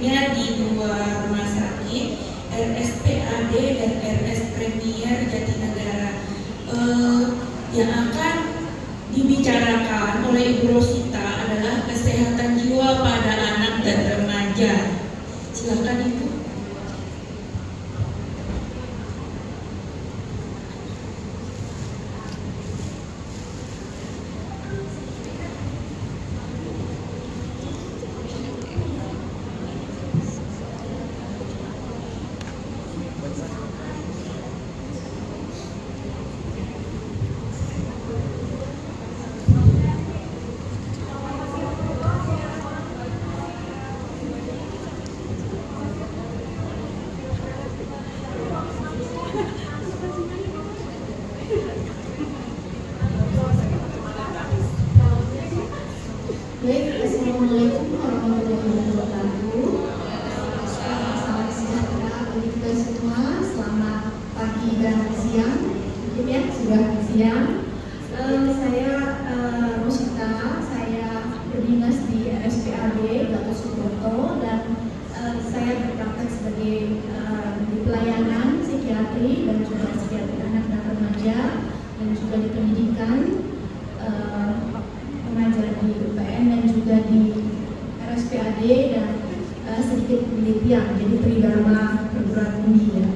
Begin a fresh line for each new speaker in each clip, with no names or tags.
sebelumnya di dua rumah sakit, RSPAD dan RS Premier Jatinegara. Yang akan dibicarakan oleh Ibu Rosita adalah kesehatan jiwa pada anak dan remaja. Silakan Ibu.
Baik, Assalamualaikum warahmatullahi wabarakatuh. Salam sejahtera bagi kita semua. Selamat pagi dan siang. Mungkin ya sudah siang. Saya Rosita. Saya berdinas di RSPAD Gatot Subroto dan saya berpraktek sebagai di pelayanan psikiatri dan juga psikiatri anak dan remaja dan juga di pendidikan. Mengajar di UPN dan juga di RSPAD dan sedikit penelitian, jadi tridharma perguruan tinggi ya.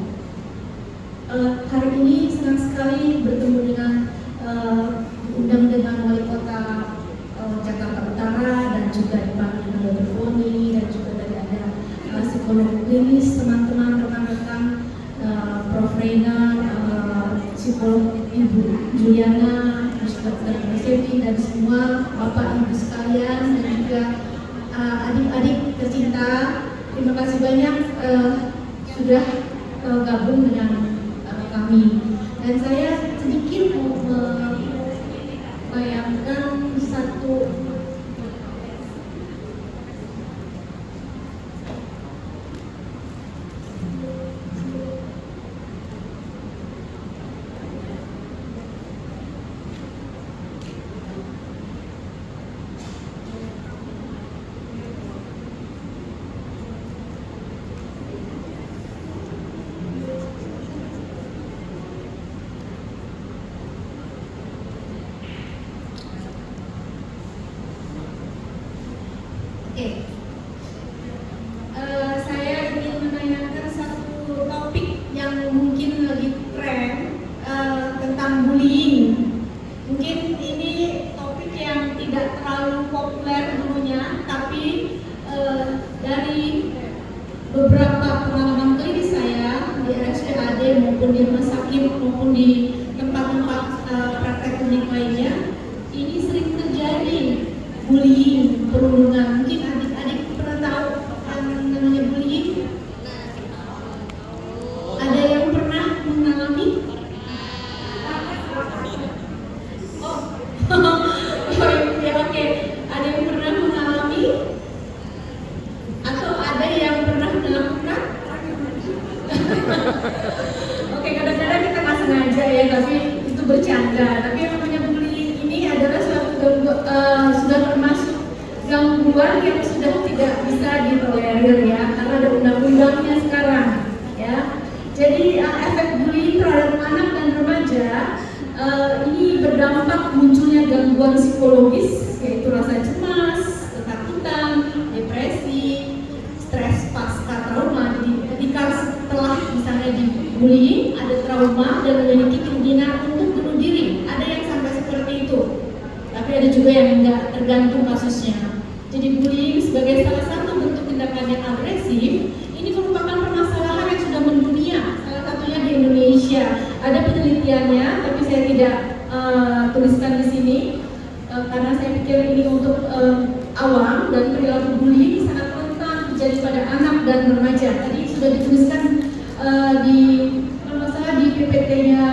Hari ini senang sekali bertemu dengan undang dengan Wali Kota Jakarta Utara dan juga dipanggil dengan Dr. Boni dan juga tadi ada psikolog klinis, teman-teman, rekan-rekan, Prof. Reina, psikolog Ibu Juliana, Dr. Sevi dan semua Bapak Ibu sekalian dan juga adik-adik tercinta, terima kasih banyak sudah gabung dengan kami. Dan saya sedikit mau membayangkan satu saya ingin menanyakan satu topik yang mungkin lagi tren tentang bullying. Mungkin ini topik yang tidak terlalu populer dulunya, tapi dari beberapa pengalaman klinis saya di RSPAD maupun di rumah sakit maupun di tempat-tempat praktek klinik lainnya, ini sering terjadi bullying, perundungan. Mungkin adik-adik pernah tahu yang namanya bullying? Ada yang pernah mengalami? Ya oke. Ada yang pernah mengalami? Atau ada yang pernah melakukan? Oke, kadang-kadang kita nggak sengaja ya, tapi itu bercanda. Tapi yang namanya bullying ini adalah suatu sudah termasuk gangguan yang sudah tidak bisa ditolerir ya, karena ada undang-undangnya sekarang ya. Jadi efek bullying terhadap anak dan remaja ini berdampak munculnya gangguan psikologis, yaitu rasa cemas, ketakutan, depresi, stres pasca trauma. Jadi ketika setelah misalnya dibullying ada trauma dan memiliki keinginan untuk bunuh diri, ada yang sampai seperti itu. Tapi ada juga yang enggak, tergantung kasusnya. Jadi bullying sebagai salah satu bentuk tindakan yang agresif ini merupakan permasalahan yang sudah mendunia, salah satunya di Indonesia. Ada penelitiannya, tapi saya tidak tuliskan di sini karena saya pikir ini untuk awam, dan perilaku bullying sangat rentan terjadi pada anak dan remaja. Tadi sudah dituliskan di di PPT-nya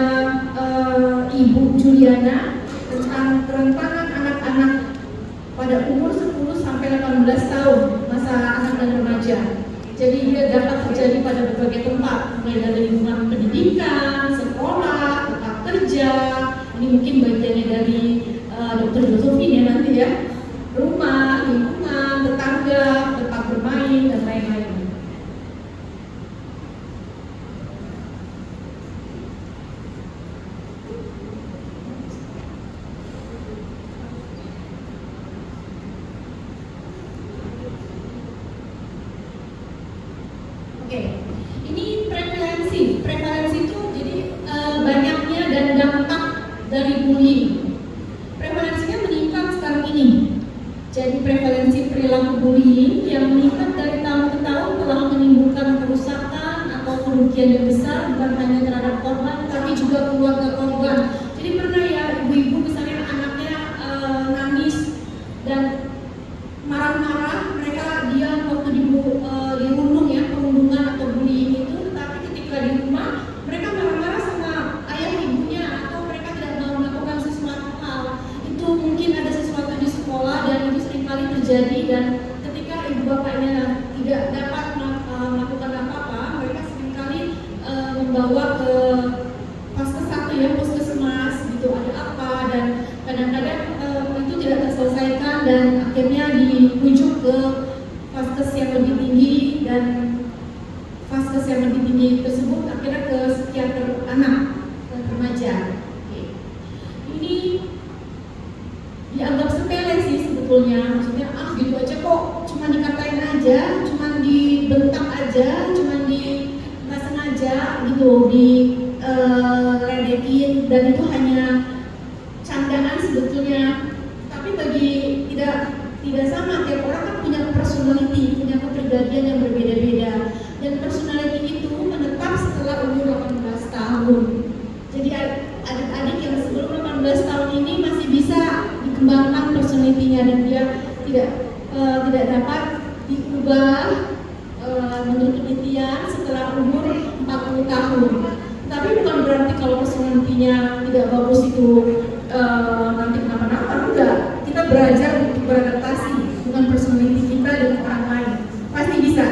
Ibu Juliana tentang kerentanan anak-anak pada umur 10 sampai 18 tahun, masa anak dan remaja. Jadi dia dapat terjadi pada berbagai tempat, mulai dari lingkungan pendidikan, sekolah, tempat kerja. Ini mungkin bagiannya dari Dr. Josephine ya nanti ya, rumah, lingkungan, tetangga, tempat bermain dan lain-lain. Oke, ini prevalensi. Prevalensi itu jadi banyaknya dan dampak dari bullying. Prevalensinya meningkat sekarang ini. Jadi prevalensi perilaku bullying yang meningkat dari tahun ke tahun telah menimbulkan kerusakan atau kerugian yang besar bukan hanya terhadap korban tapi juga keluarga korban. Jadi pernah ya ibu-ibu misalnya anaknya nangis dan marah-marah, mereka diam waktu dirundung ya, perundungan atau bullying itu, tapi ketika di rumah mereka marah-marah sama ayah ibunya atau mereka tidak mau melakukan sesuatu hal. Itu mungkin ada sesuatu di sekolah dan itu seringkali terjadi, dan ketika ibu bapaknya tidak dapat melakukan apa-apa, mereka seringkali membawa ke Paskes 1 ya, puskesmas gitu, ada apa, dan kadang-kadang itu tidak terselesaikan dan akhirnya dirujuk ke Paskes yang lebih tinggi, dan Paskes yang lebih tinggi tersebut akhirnya ke psikiater anak dan remaja. Oke. Ini dianggap sepele sih sebetulnya, maksudnya gitu aja kok, cuma dikatain aja, cuma dibentak aja, cuma nggak sengaja gitu diledekin, dan itu hanya candaan sebetulnya. Tapi bagi tidak sama, tiap orang kan punya personality, punya kepribadian yang berbeda-beda, dan personality itu menetap setelah umur 18 tahun. Jadi adik-adik yang sebelum 18 tahun ini masih bisa dikembangkan personality-nya, dan dia tidak dapat diubah menurut penelitian setelah umur 40 tahun. Tapi bukan berarti kalau personality-nya tidak bagus itu nanti kenapa-napa, enggak. Kita belajar untuk beradaptasi dengan personality kita dengan orang lain. Pasti bisa,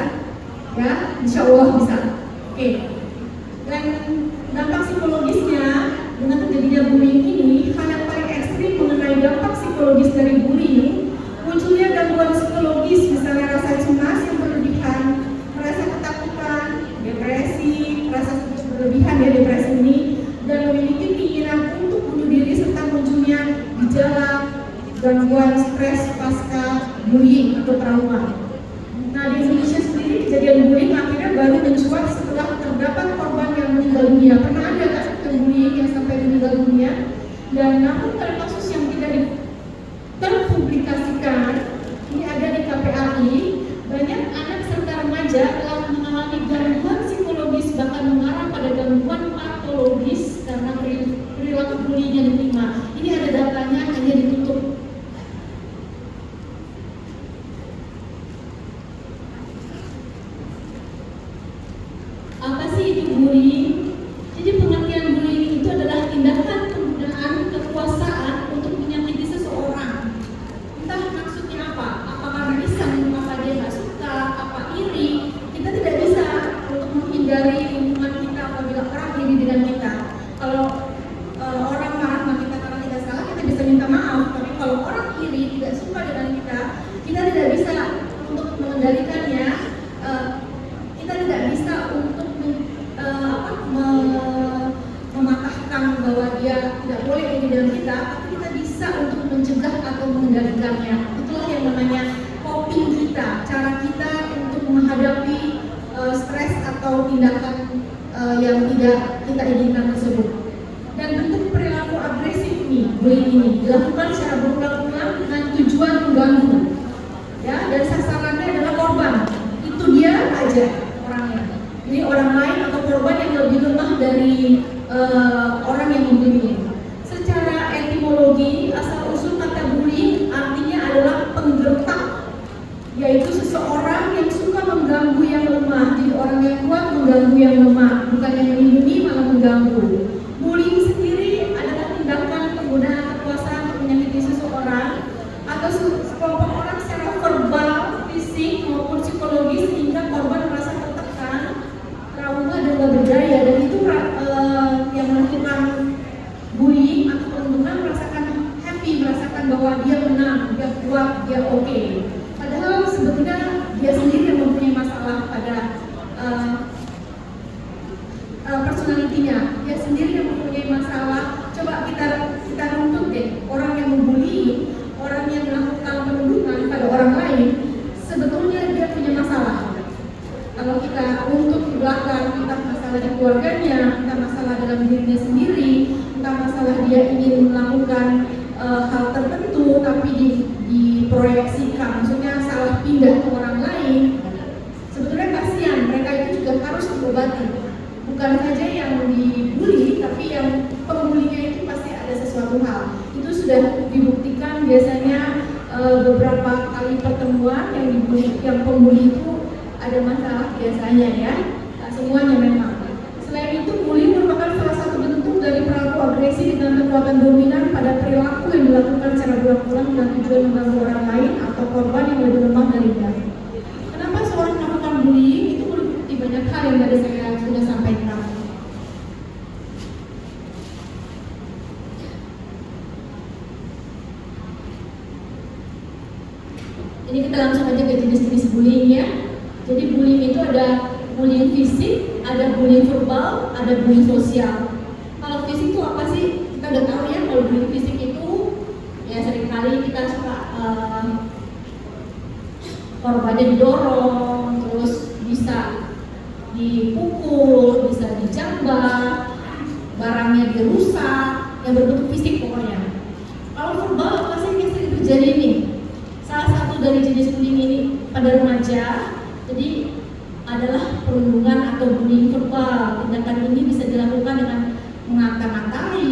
ya, insya Allah bisa. Oke. Dan dampak psikologisnya dengan terjadinya bullying ini, hal yang paling ekstrim mengenai dampak psikologis dari bullying, munculnya gangguan psikologis, misalnya rasa cemas yang berlebihan, merasa ketakutan, depresi, rasa berlebihan ya depresi ini, dan memiliki keinginan untuk bunuh diri serta munculnya gejala gangguan stres pasca bullying atau trauma. Nah, di Indonesia sendiri kejadian bullying akhirnya baru mencuat setelah terdapat korban yang meninggal dunia. Pernah ada kan bullying yang sampai meninggal dunia? Dan namun pada kasus yang tidak terpublikasikan, ini ada di KPAI, banyak anak serta remaja telah mengalami gangguan psikologis bahkan mengarah pada gangguan patologis karena perilaku bullying yang diterima. Ini ada datanya, hanya ditutup. Apa sih itu bullying? Jadi pengertian bullying itu adalah tindakan penggunaan kekuasaan untuk menyakiti seseorang. Entah maksudnya apa? Apa karena iseng, apa dia nggak suka, apa iri? Kita tidak bisa untuk menghindari lingkungan kita apabila orang iri dengan kita. Kalau orang marah sama kita karena kita salah, kita bisa minta maaf. Tapi kalau orang iri tidak suka dengan kita, kita tidak bisa untuk mengendalikannya. Kita tidak bisa untuk mematahkan bahwa dia tidak boleh ini dengan kita, tapi kita bisa untuk mencegah atau mengendalikannya. Itulah yang namanya coping kita, cara kita untuk menghadapi stres atau tindakan yang tidak kita inginkan tersebut. Dan bentuk perilaku agresif ini, bullying ini dilakukan secara berulang-ulang dengan tujuan mengganggu, ya, dan sasarannya adalah korban. Itu dia aja orangnya. Jadi orang lain atau korban yang lebih lemah dari orang yang membuli. Secara etimologi, asal usul kata bullying artinya adalah penggertak, yaitu seseorang yang suka mengganggu yang lemah. Jadi orang yang kuat mengganggu yang lemah, bukan yang melindungi malah mengganggu. Bullying sendiri adalah tindakan penggunaan kekuasaan untuk menyakiti seseorang atau sekelompok orang secara verbal, fisik maupun psikologis sehingga korban merasa tertekan, trauma dan gak berdaya, dan itu yang melakukan bullying atau perundungan merasakan happy, merasakan bahwa dia menang, dia kuat, dia oke. Padahal sebetulnya dia sendiri yang mempunyai masalah pada personalitinya, dia sendiri yang mempunyai masalah. Coba kita runtut deh, orang yang membuli, orang yang melakukan perundungan pada orang lain, sebetulnya dia punya masalah. Kalau kita untuk di belakang, entah masalah di keluarganya, entah masalah dalam dirinya sendiri, entah masalah dia ingin melakukan hal tertentu tapi diproyeksikan, maksudnya salah pindah ke orang lain, sebetulnya kasihan, mereka itu juga harus diobati. Bukan saja yang dibully, tapi yang pembulinya itu pasti ada sesuatu hal. Itu sudah dibuktikan biasanya beberapa kali pertemuan yang pembuli itu ada masalah biasanya ya, tak semuanya memang. Selain itu, bullying merupakan salah satu bentuk dari perilaku agresi dengan kekuatan dominan pada perilaku yang dilakukan secara berulang-ulang dengan tujuan mengganggu orang lain atau korban yang lebih lemah darinya. Kenapa seorang melakukan bullying? Itu berbukti banyak hal yang tadi saya sudah sampaikan. Ini kita langsung aja ke jenis-jenis bullying ya. Jadi bullying itu ada bullying fisik, ada bullying verbal, ada bullying sosial. Kalau fisik itu apa sih? Kita udah tahu ya, kalau bullying fisik itu ya seringkali kita suka korbannya didorong, terus bisa dipukul, bisa dijambak, barangnya dirusak, yang berbentuk fisik pokoknya. Kalau verbal apa sih yang sering terjadi nih? Salah satu dari jenis bullying ini pada remaja, jadi adalah perundungan atau bullying verbal. Tindakan ini bisa dilakukan dengan mengata-ngatai,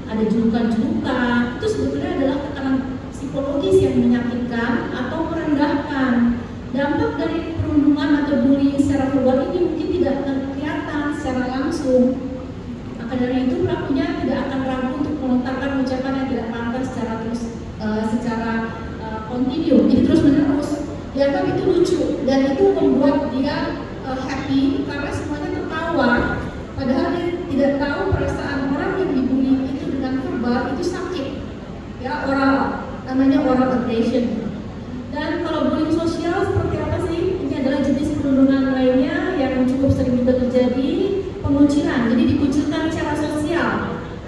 ada julukan-julukan. Itu sebetulnya adalah tekanan psikologis yang menyakitkan atau merendahkan. Dampak dari perundungan atau bullying secara verbal ini mungkin tidak kelihatan secara langsung. Maka dari itu pelakunya tidak akan ragu untuk melontarkan ucapan yang tidak pantas secara kontinu, jadi terus menerus. Dianggap itu lucu dan itu membuat dia happy karena semuanya tertawa. Padahal dia tidak tahu perasaan orang yang dibully itu dengan verbal itu sakit. Ya, namanya oral aggression. Dan kalau bullying sosial seperti apa sih? Ini adalah jenis perundungan lainnya yang cukup sering juga terjadi, pengucilan. Jadi dikucilkan secara sosial.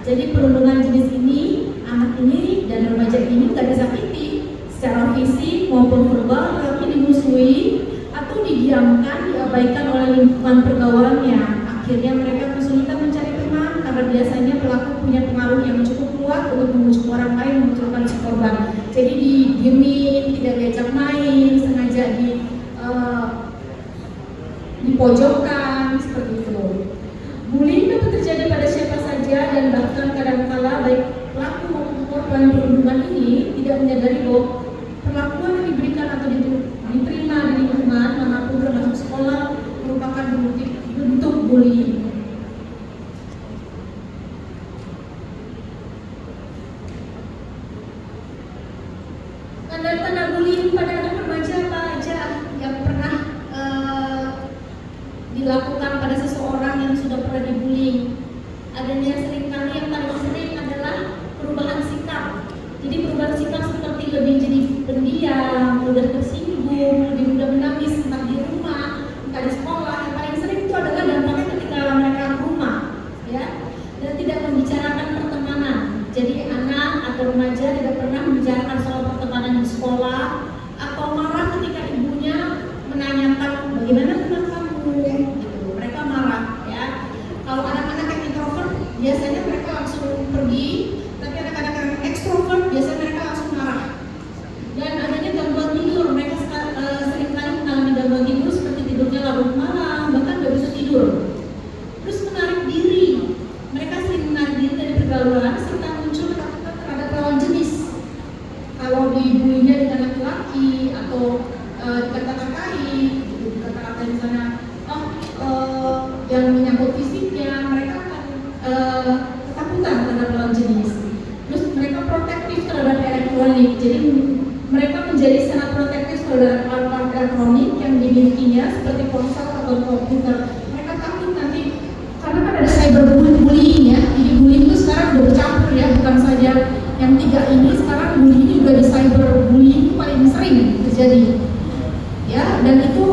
Jadi perundungan jenis ini, anak ini dan remaja ini tidak disakiti secara fisik maupun verbal, tapi dimusuhi atau didiamkan, diabaikan oleh lingkungan pergaulannya. Akhirnya mereka kesulitan mencari teman karena biasanya pelaku punya pengaruh yang cukup kuat untuk membujuk orang lain memunculkan si korban. Jadi didiemin, tidak diajak main, sengaja dipojokkan seperti itu. Bullying dapat terjadi pada siapa saja dan bahkan kadang-kala baik pelaku maupun korban perundungan ini tidak menyadari bahwa perlakuan yang diberikan atau diterima di lingkungan manapun termasuk sekolah merupakan bentuk bullying. Tanda-tanda bullying pada anak remaja apa aja yang pernah dilakukan pada seseorang yang sudah pernah dibullying? Adanya seringkali yang paling sering adalah perubahan sikap. Jadi perubahan sikap seperti lebih jadi pendiam, mudah tersinggung, lebih mudah menangis entah di rumah, entah di sekolah. Yang paling sering itu adalah dampaknya ketika mereka ke rumah, ya, dan tidak membicarakan pertemanan. Jadi anak atau remaja tidak pernah membicarakan soal pertemanan di sekolah atau marah ketika ibunya menanyakan bagaimana tentang kamu, gitu. Mereka marah, ya. Kalau anak-anak yang introvert biasanya mereka langsung pergi, tapi anak-anak yang ekstrovert biasanya mereka langsung marah. Dan adanya gangguan tidur, mereka seringkali mengalami gangguan tidur seperti tidurnya larut malam, bahkan nggak bisa tidur. Terus menarik diri, mereka sering menarik diri dari pergaulan serta muncul ketakutan terhadap lawan jenis. Kalau dibulinya dengan laki-laki atau dikata-katai, dikata-katai misalnya, yang menyangkut fisiknya, mereka akan ketakutan terhadap lawan jenis. Terus mereka protektif terhadap elektronik, jadi mereka menjadi sangat protektif terhadap alat-alat elektronik yang dimilikinya seperti ponsel atau komputer. Mereka takut nanti, karena kan ada cyberbullying ya, jadi bullying itu sekarang udah bercampur ya, bukan saja yang 3 ini, sekarang bullying ini juga di cyberbullying paling sering terjadi. Ya, dan itu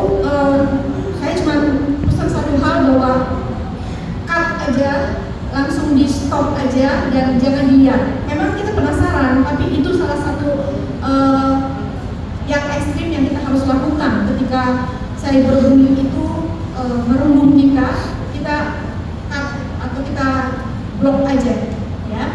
saya cuma pesan satu hal bahwa cut aja, langsung di stop aja dan jangan dilihat. Memang kita penasaran, tapi itu salah satu yang ekstrim yang kita harus lakukan ketika cyberbullying itu merundung kita cut atau kita blok aja, ya.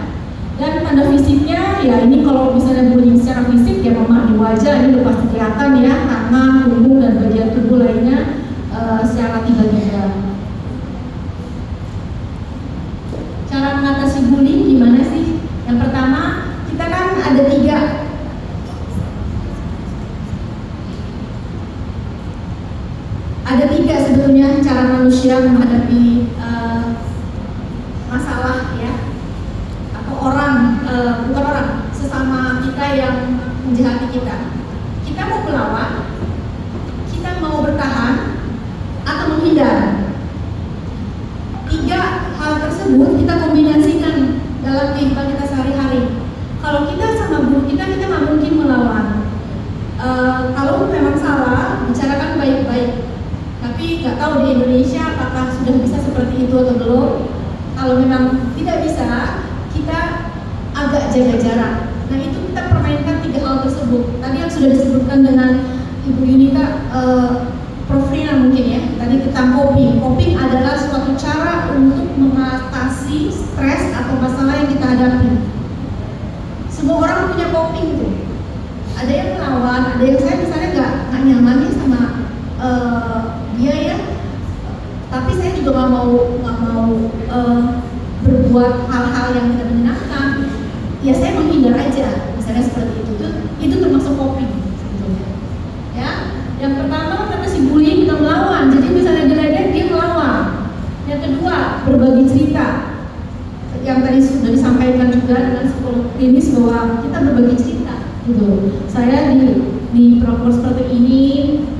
Dan tanda fisiknya, ya ini kalau misalnya bullying secara fisik ya memar di wajah, ini udah pasti kelihatan ya, tangan, punggung dan bagian tubuh lainnya secara tiba-tiba. Cara mengatasi bullying gimana sih? Yang pertama, kita kan ada tiga sebetulnya cara manusia menghadapi masalah ya, atau bukan orang, sesama kita yang menjahati kita. Kita mau melawan, kita mau bertahan, atau menghindar. Tiga hal tersebut kita kombinasikan dalam kehidupan kita sehari-hari. Kalau kita sama guru kita nggak mungkin melawan. Kalau memang salah, bicarakan baik-baik. Tapi nggak tahu di Indonesia apakah sudah bisa seperti itu atau belum. Kalau memang tidak bisa, kita agak jaga jarak. Nah itu kita permainkan tiga hal tersebut. Tadi yang sudah disebutkan dengan Ibu Yunita, Prof Rina mungkin ya, tadi tentang coping. Coping adalah suatu cara untuk mengatasi stres atau masalah yang kita hadapi. Semua orang punya coping tuh. Ada yang melawan, ada yang saya misalnya nggak nyaman ya sama dia ya. Tapi saya juga nggak mau berbuat hal-hal yang tidak menyenangkan. Ya saya menghindar aja, misalnya seperti itu. Itu termasuk coping sebetulnya. Ya. Yang pertama karena si bullying kita melawan, jadi misalnya diledek dia melawan. Yang kedua berbagi cerita, yang tadi sudah disampaikan juga dengan psikolog klinis bahwa kita berbagi cerita, gitu. Saya di program seperti ini,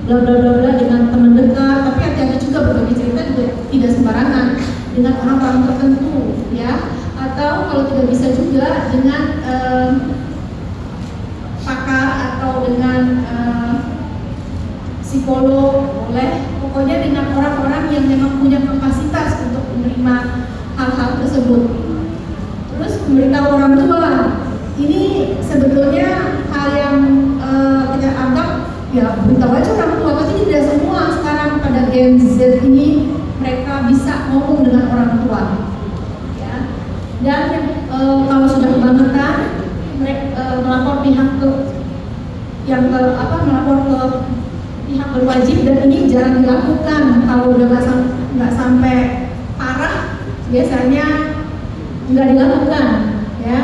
bla bla bla bla dengan teman dekat, tapi hati-hati juga berbagi cerita juga tidak sembarangan dengan orang-orang tertentu, ya. Atau kalau tidak bisa juga dengan pakar atau dengan psikolog, boleh, pokoknya dengan orang-orang yang memang punya kapasitas untuk menerima hal-hal tersebut. Terus memberitahu orang tua, ini sebetulnya hal yang kita anggap ya beritahu aja orang tua, tapi tidak semua sekarang pada Gen Z ini mereka bisa ngomong dengan orang tua. Ya. Dan kalau sudah kebangetan, melapor melapor ke pihak berwajib, dan ini jarang dilakukan. Kalau udah nggak sampai parah, biasanya nggak dilakukan, ya.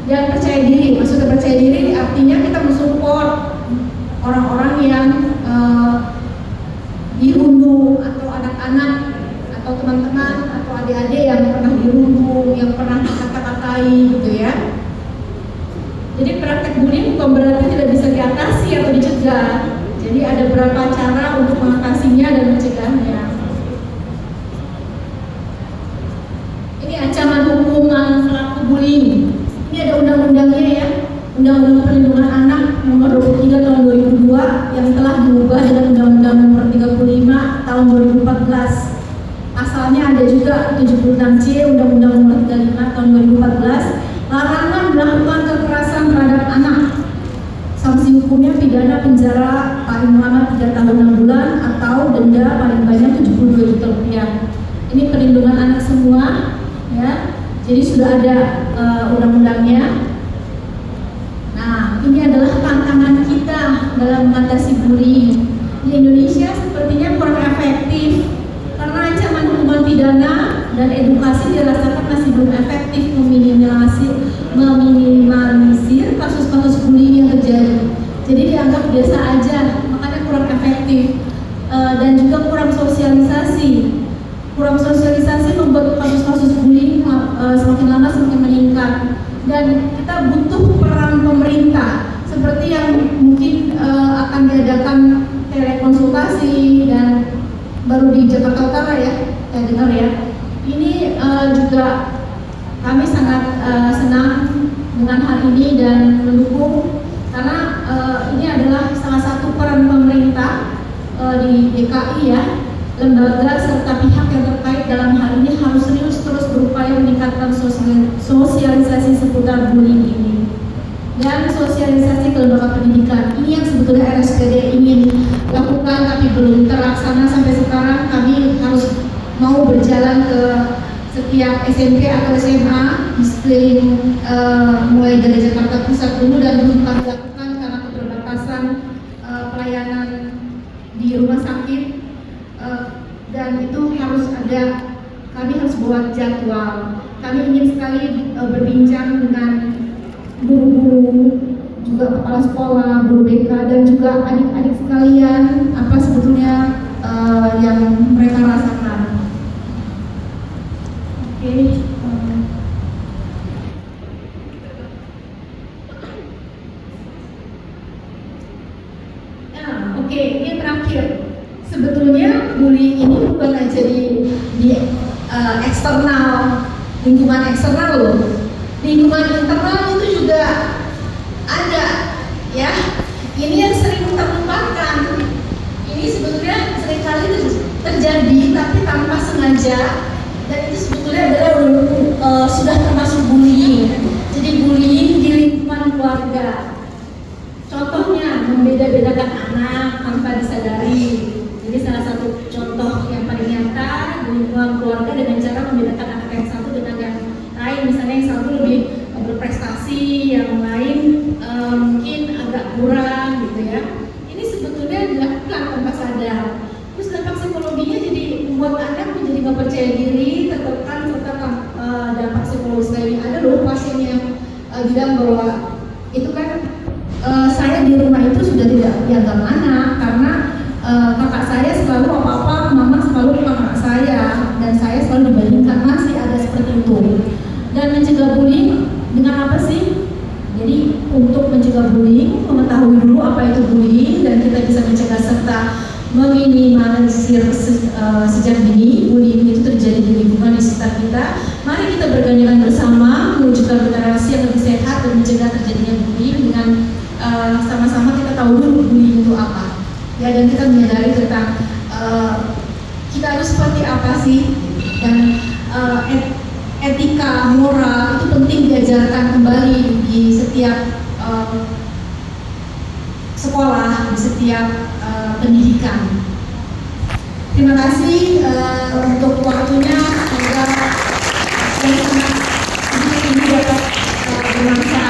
Dan percaya diri, maksudnya percaya diri artinya kita mensupport orang-orang yang dirundung, atau anak-anak atau teman-teman atau adik-adik yang pernah dirundung, yang pernah dikata-katai gitu ya. Jadi praktek bullying bukan berarti tidak bisa diatasi atau dicegah. Jadi ada beberapa cara untuk mengatasinya dan mencegahnya. Ini ancaman hukuman pelaku bullying. Ini ada undang-undangnya ya, Undang-Undang Perlindungan Anak Nomor 23 Tahun 2002 yang telah diubah dengan Undang-Undang Nomor 35 Tahun 2014. Asalnya ada juga 76C Undang-Undang Nomor 35 Tahun 2014, larangan melakukan kekerasan terhadap anak. Sanksi hukumnya pidana penjara paling lama 3 tahun 6 bulan atau denda paling banyak 72 juta rupiah. Ini perlindungan anak semua, ya. Jadi sudah ada undang-undangnya. Nah, ini adalah tantangan kita dalam mengatasi bullying. Di Indonesia sepertinya kurang efektif karena ancaman hukuman pidana dan edukasi dirasakan masih belum efektif meminimalisir kasus-kasus bullying yang terjadi. Jadi dianggap biasa aja, makanya kurang efektif. Dan juga kurang sosialisasi. Kurang sosialisasi membuat kasus-kasus bullying semakin lama semakin meningkat. Dan kita butuh peran pemerintah, seperti yang mungkin akan diadakan telekonsultasi dan baru di Jakarta Utara ya, saya dengar ya. Ini juga kami sangat senang dengan hal ini dan mendukung, karena ini adalah salah satu peran pemerintah di DKI ya. Lembaga serta pihak yang terkait dalam hal ini harus serius terus berupaya meningkatkan sosialisasi seputar bullying ini dan sosialisasi ke lembaga pendidikan. Ini yang sebetulnya RSPD ingin lakukan tapi belum terlaksana sampai sekarang. Kami mau berjalan ke setiap SMP atau SMA di sekeliling mulai dari Jakarta Pusat dulu dan belum kami lakukan karena keterbatasan pelayanan di rumah sakit, dan itu harus ada, kami harus buat jadwal. Kami ingin sekali berbincang dengan guru-guru, juga kepala sekolah, guru BK, dan juga adik-adik sekalian apa sebetulnya yang mereka rasakan. Oke, ini terakhir. Sebetulnya bullying ini bukan aja di eksternal, lingkungan eksternal loh. Lingkungan internal itu juga ada, ya. Ini yang sering terlupakan. Ini sebetulnya seringkali terjadi tapi tanpa sengaja, dan itu sebetulnya adalah sudah termasuk bullying. Jadi bullying di lingkungan keluarga. Contohnya membeda-bedakan anak tanpa disadari. Jadi salah satu contoh yang paling nyata di lingkungan keluarga dengan cara membedakan anak yang satu dengan yang lain. Misalnya yang satu lebih berprestasi, yang lain mungkin agak kurang gitu ya. Ini sebetulnya dilakukan tanpa sadar. Terus dampak psikologinya jadi membuat anak menjadi nggak percaya diri, tertekan, serta dampak psikologis lainnya. Ada loh pasien yang bilang bahwa itu kan saya di rumah itu sudah tidak dianggap anak karena kakak saya selalu apa-apa, mama selalu kakak saya, dan saya selalu dibandingkan. Masih ada seperti itu. Dan mencegah bullying dengan apa sih? Jadi untuk mencegah bullying, mengetahui dulu apa itu bullying, dan kita bisa mencegah serta meminimalisir sejak dini bullying itu terjadi di lingkungan di sekitar kita. Mari kita bergandengan bersama mewujudkan generasi yang lebih sehat dan mencegah terjadinya bullying dengan sama-sama kita tahu dulu bullying itu apa, ya, dan kita menyadari tentang kita harus seperti apa sih, dan etika moral itu penting diajarkan kembali di setiap sekolah, di setiap pendidikan. Terima kasih untuk waktunya. Semoga ini dapat bermanfaat